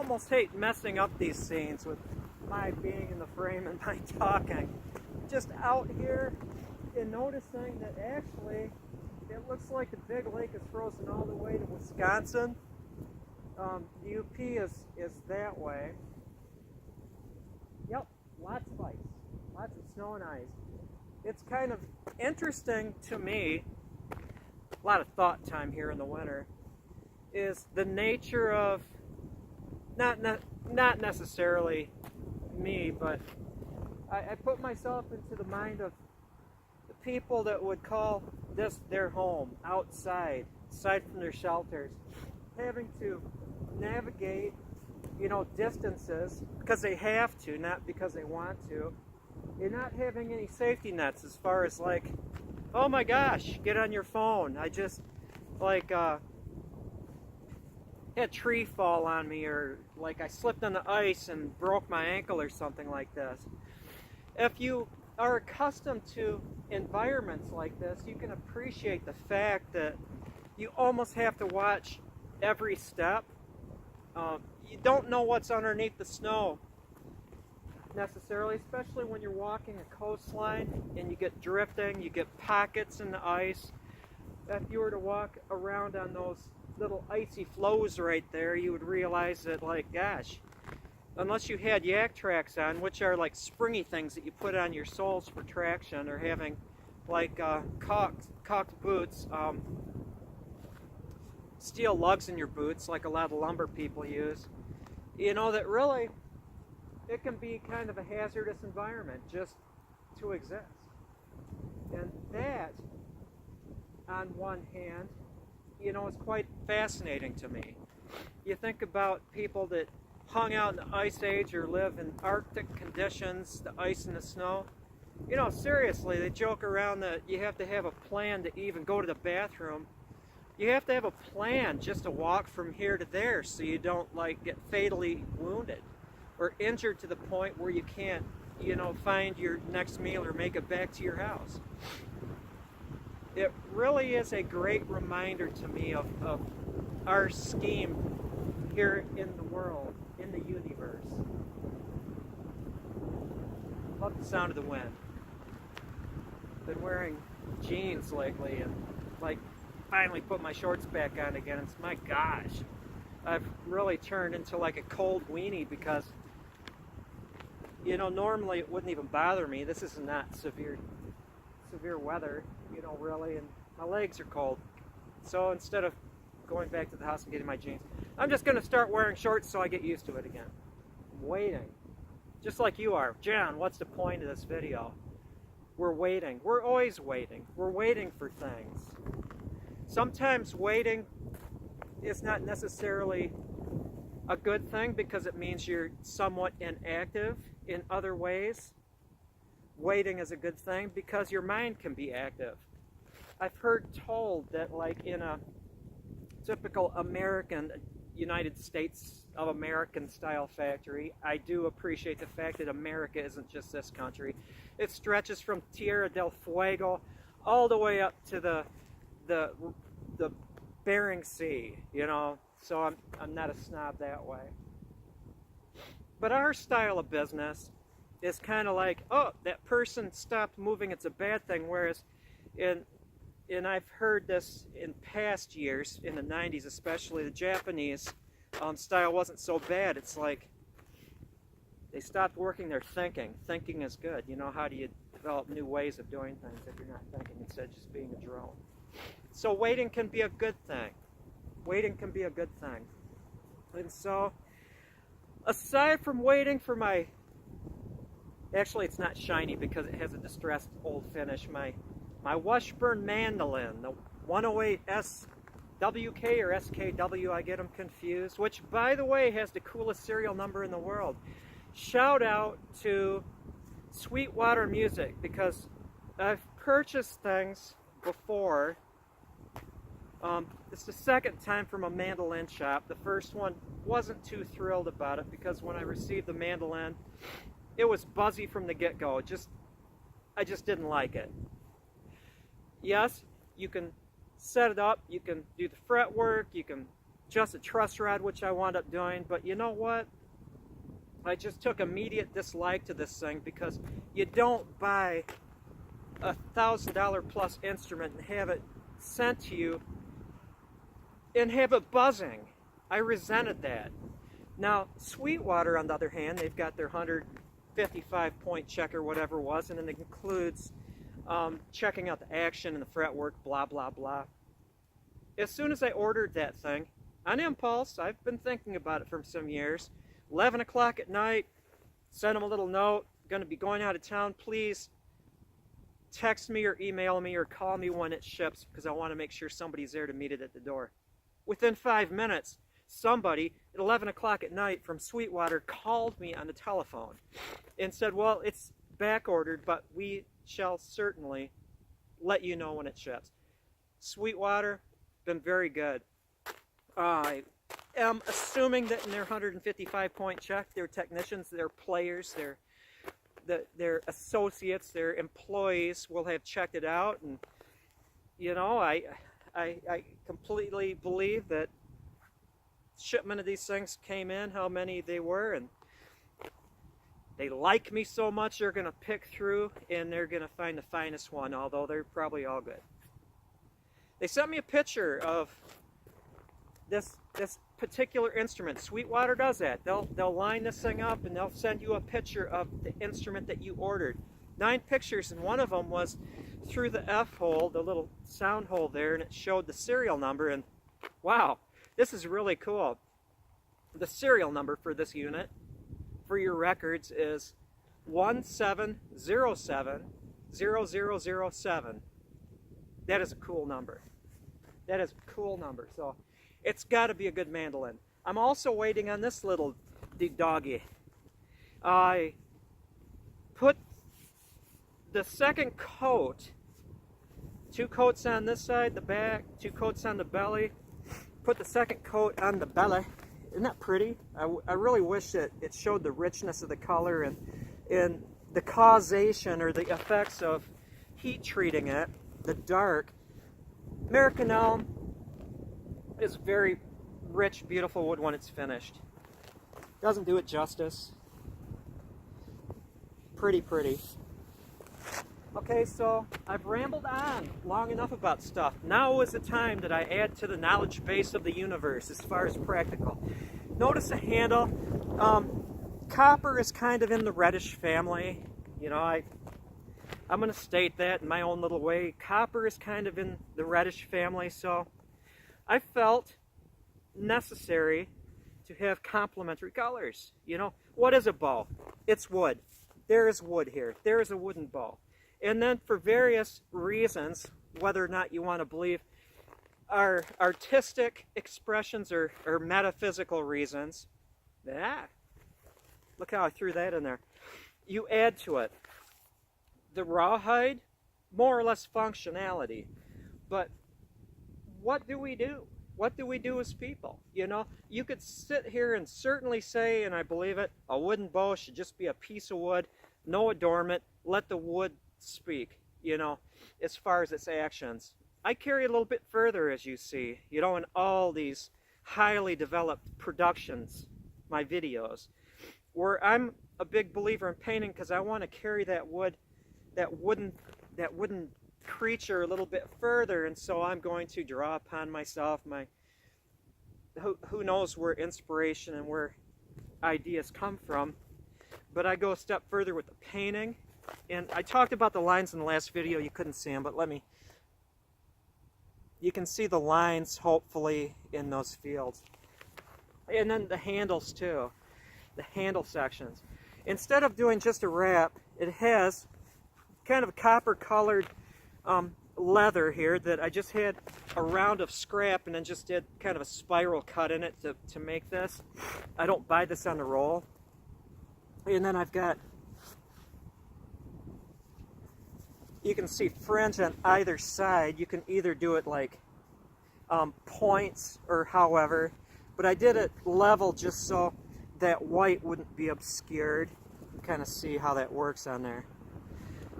almost hate messing up these scenes with my being in the frame and my talking. Just out here and noticing that actually it looks like the big lake is frozen all the way to Wisconsin. The UP is that way. Yep, lots of ice, lots of snow and ice. It's kind of interesting to me, a lot of thought time here in the winter, is the nature of, not necessarily me, but I put myself into the mind of the people that would call this their home, aside from their shelters, having to navigate, distances because they have to, not because they want to, and not having any safety nets as far as like, oh my gosh, get on your phone. I just had a tree fall on me, or like I slipped on the ice and broke my ankle or something like this. If you are accustomed to environments like this, you can appreciate the fact that you almost have to watch every step. You don't know what's underneath the snow necessarily, especially when you're walking a coastline and you get drifting, you get pockets in the ice. If you were to walk around on those little icy flows right there, you would realize that, like, gosh, unless you had yak tracks on, which are like springy things that you put on your soles for traction, or having like caulked boots, steel lugs in your boots like a lot of lumber people use, that really it can be kind of a hazardous environment just to exist. And that, on one hand, is quite fascinating to me. You think about people that hung out in the ice age or live in Arctic conditions, the ice and the snow. Seriously, they joke around that you have to have a plan to even go to the bathroom. You have to have a plan just to walk from here to there so you don't get fatally wounded or injured to the point where you can't, find your next meal or make it back to your house. It really is a great reminder to me of our scheme here in the world, in the universe. Love the sound of the wind. Been wearing jeans lately and finally put my shorts back on again. It's, my gosh, I've really turned into like a cold weenie because normally it wouldn't even bother me. This is not severe weather, really, and my legs are cold. So instead of going back to the house and getting my jeans, I'm just going to start wearing shorts so I get used to it again. I'm waiting, just like you are. John, what's the point of this video? We're waiting. We're always waiting. We're waiting for things. Sometimes waiting is not necessarily a good thing because it means you're somewhat inactive. In other ways, waiting is a good thing because your mind can be active. I've heard told that in a typical American, United States of American style factory, I do appreciate the fact that America isn't just this country. It stretches from Tierra del Fuego all the way up to the Bering Sea, so I'm not a snob that way. But our style of business is kind of like, oh, that person stopped moving, it's a bad thing, whereas and I've heard this in past years, in the 90s especially, the Japanese style wasn't so bad. It's like they stopped working their thinking. Thinking is good. How do you develop new ways of doing things if you're not thinking instead of just being a drone? So waiting can be a good thing. Waiting can be a good thing. And so, aside from waiting for actually it's not shiny because it has a distressed old finish, my Washburn mandolin, the 108 SWK or SKW, I get them confused, which by the way has the coolest serial number in the world. Shout out to Sweetwater Music, because I've purchased things before. It's the second time from a mandolin shop. The first one wasn't too thrilled about it because when I received the mandolin, it was buzzy from the get-go. I just didn't like it. Yes, you can set it up, you can do the fretwork, you can just a truss rod, which I wound up doing. But you know what? I just took immediate dislike to this thing, because you don't buy a $1,000 plus instrument and have it sent to you and have it buzzing. I resented that. Now, Sweetwater, on the other hand, they've got their 155 point check or whatever it was, and it includes checking out the action and the fretwork, blah, blah, blah. As soon as I ordered that thing, on impulse, I've been thinking about it for some years, 11 o'clock at night, sent them a little note, going to be going out of town, please text me or email me or call me when it ships, because I want to make sure somebody's there to meet it at the door. Within 5 minutes, somebody at 11 o'clock at night from Sweetwater called me on the telephone and said, well, it's back ordered, but we shall certainly let you know when it ships. Sweetwater, been very good. I am assuming that in their 155 point check, their technicians, their players, their associates, their employees will have checked it out. And you know, I completely believe that shipment of these things came in, how many they were, and they like me so much they're going to pick through and they're going to find the finest one, although they're probably all good. They sent me a picture of this particular instrument. Sweetwater does that. They'll line this thing up and they'll send you a picture of the instrument that you ordered. 9 pictures, and one of them was through the F hole, the little sound hole there, and it showed the serial number. And wow, this is really cool. The serial number for this unit, for your records, is 17070007. That is a cool number. That is a cool number. So it's got to be a good mandolin. I'm also waiting on this little doggy. I put the second coat, 2 coats on this side, the back, 2 coats on the belly. Put the second coat on the belly. Isn't that pretty? I really wish that it showed the richness of the color and the causation or the effects of heat treating it, the dark. American elm is very rich, beautiful wood when it's finished. Doesn't do it justice. Pretty. Okay, so I've rambled on long enough about stuff. Now is the time that I add to the knowledge base of the universe as far as practical. Notice the handle. Copper is kind of in the reddish family. You know, I'm going to state that in my own little way. Copper is kind of in the reddish family, so I felt necessary to have complementary colors. You know, what is a bow? It's wood. There is wood here. There is a wooden bow. And then for various reasons, whether or not you want to believe are artistic expressions or metaphysical reasons, look how I threw that in there. You add to it the rawhide, more or less functionality. But what do we do? What do we do as people? You know, you could sit here and certainly say, and I believe it, a wooden bow should just be a piece of wood, no adornment, let the wood speak, you know, as far as its actions. I carry it a little bit further, as you see, you know, in all these highly developed productions, my videos, where I'm a big believer in painting because I want to carry that wood, that wooden creature a little bit further, and so I'm going to draw upon myself my who knows where inspiration and where ideas come from. But I go a step further with the painting. And I talked about the lines in the last video. You couldn't see them, but you can see the lines hopefully in those fields. And then the handles too, the handle sections. Instead of doing just a wrap, it has kind of a copper colored leather here that I just had a round of scrap and then just did kind of a spiral cut in it to make this. I don't buy this on the roll. And then I've got, you can see fringe on either side. You can either do it like points or however, but I did it level just so that white wouldn't be obscured. You can kind of see how that works on there.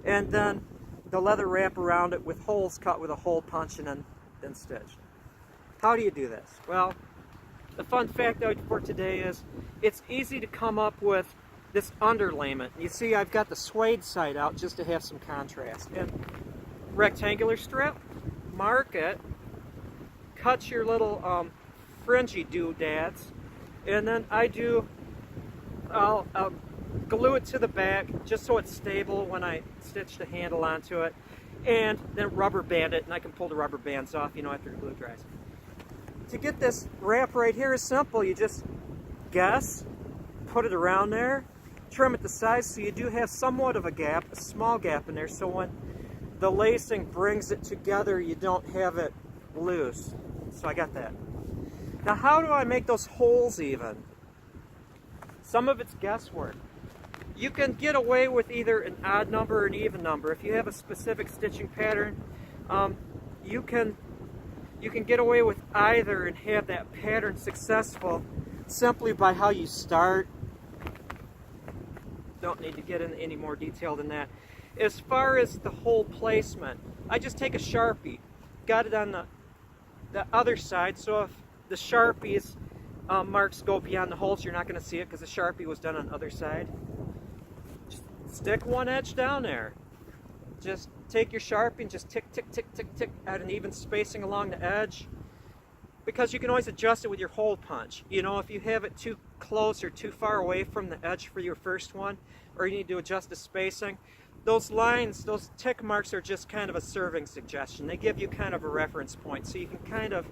And then the leather wrap around it with holes cut with a hole punch and then stitched. How do you do this? Well, the fun fact for today is it's easy to come up with this underlayment. You see, I've got the suede side out just to have some contrast. And rectangular strip, mark it, cut your little fringy doodads, and then I'll glue it to the back just so it's stable when I stitch the handle onto it, and then rubber band it, and I can pull the rubber bands off, after the glue dries. To get this wrap right here is simple. You just guess, put it around there, trim it to size so you do have somewhat of a gap, a small gap in there, so when the lacing brings it together, you don't have it loose. So I got that. Now, how do I make those holes even? Some of it's guesswork. You can get away with either an odd number or an even number. If you have a specific stitching pattern, you can get away with either and have that pattern successful simply by how you start. Don't need to get into any more detail than that. As far as the hole placement, I just take a Sharpie, got it on the other side, so if the Sharpie's marks go beyond the holes, you're not going to see it because the Sharpie was done on the other side. Just stick one edge down there. Just take your Sharpie and just tick, tick, tick, tick, tick at an even spacing along the edge, because you can always adjust it with your hole punch. If you have it too close or too far away from the edge for your first one, or you need to adjust the spacing, those lines, those tick marks are just kind of a serving suggestion. They give you kind of a reference point, so you can kind of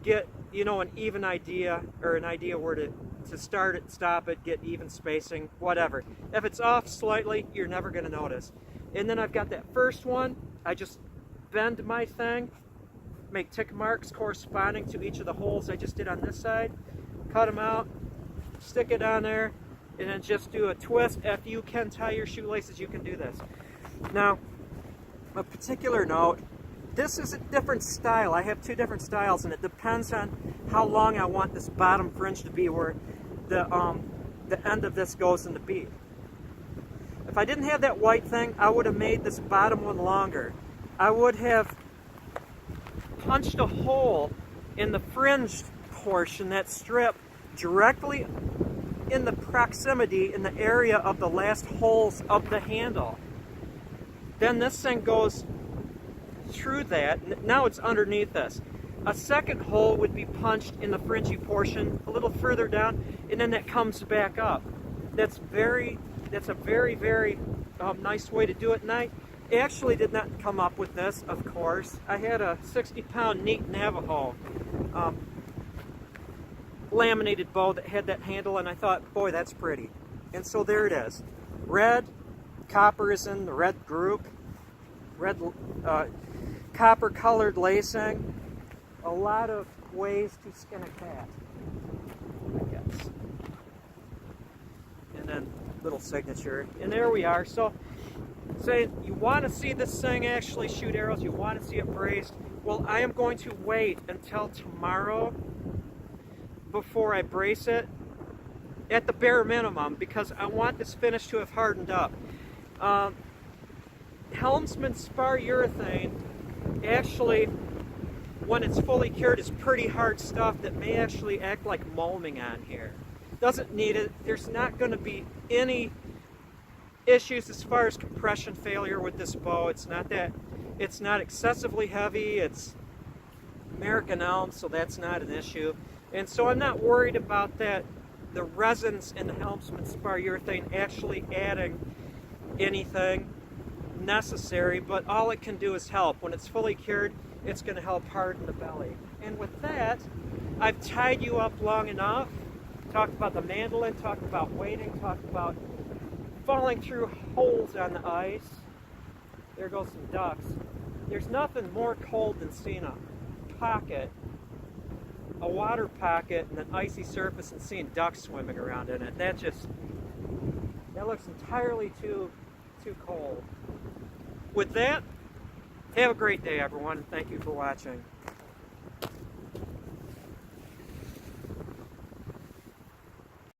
get, an even idea, or an idea where to start it, stop it, get even spacing, whatever. If it's off slightly, you're never going to notice. And then I've got that first one. I just bend my thing, make tick marks corresponding to each of the holes I just did on this side, cut them out, stick it on there, and then just do a twist. If you can tie your shoelaces, you can do this. Now, a particular note, this is a different style. I have two different styles, and it depends on how long I want this bottom fringe to be, where the end of this goes in the bead. If I didn't have that white thing, I would have made this bottom one longer. I would have punched a hole in the fringed portion, that strip, directly in the proximity, in the area of the last holes of the handle. Then this thing goes through that. Now it's underneath this. A second hole would be punched in the fringy portion a little further down, and then that comes back up. That's a very, very nice way to do it. And I actually did not come up with this, of course. I had a 60-pound neat Navajo laminated bow that had that handle, and I thought, boy, that's pretty. And so there it is. Red, copper is in the red group. Red, copper colored lacing. A lot of ways to skin a cat, I guess. And then little signature. And there we are. So, say you want to see this thing actually shoot arrows, you want to see it braced. Well, I am going to wait until tomorrow before I brace it, at the bare minimum, because I want this finish to have hardened up. Helmsman spar urethane actually, when it's fully cured, is pretty hard stuff that may actually act like mulming on here. Doesn't need it. There's not going to be any issues as far as compression failure with this bow. It's not excessively heavy. It's American elm, so that's not an issue. And so I'm not worried about that, the resins in the Helmsman spar urethane actually adding anything necessary, but all it can do is help. When it's fully cured, it's going to help harden the belly. And with that, I've tied you up long enough. Talked about the mandolin, talked about waiting, talked about falling through holes on the ice. There goes some ducks. There's nothing more cold than seeing a water pocket and an icy surface and seeing ducks swimming around in it. That looks entirely too cold. With that, have a great day, everyone, and thank you for watching.